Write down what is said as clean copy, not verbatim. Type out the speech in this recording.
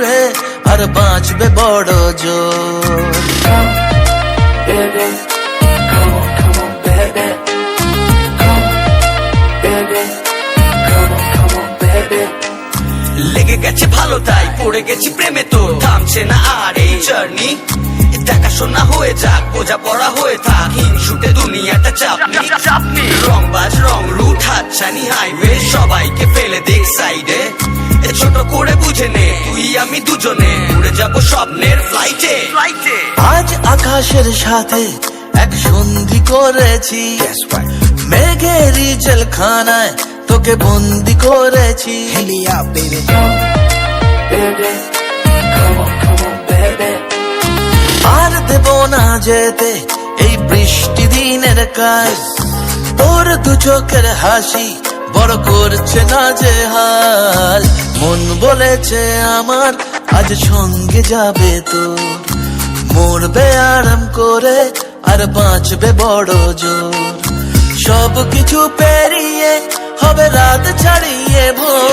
রে আর বাঁচবে বড় জোর। Come, baby, come on, baby. Come, baby, come on, baby. লেগে গেছে ভালো তাই পড়ে গেছি প্রেমে, তো থামছে না আর এই জার্নি। দেখাশোনা হয়ে যাক, বোঝা পড়া হয়ে থাক, হিংসুটে দুনিয়াটা চাপনি। রংবাজ রং রুট হাতছানি হাইওয়ে, সবাইকে ফেলে দেখ সাইডে। ছোট করে বুঝে নে তুই আমি দুজনে উড়ে যাবো স্বপ্নের ফ্লাইটে। আজ আকাশের সাথে এক সন্ধি করেছি, মেঘেরই জেলখানায় তোকে বন্দি করেছি। Come, baby, come on, baby. আর দেব না যেতে এই বৃষ্টি দিনের কাজ, তোর দু চোখের হাসি বড় করছে না যে হাল। মন বলেছে আমার আজ সঙ্গে যাবে তো, মরবে আরাম করে আর বাঁচবে বড় জোর। সব কিছু পেরিয়ে হবে রাত ছাড়িয়ে ভোর।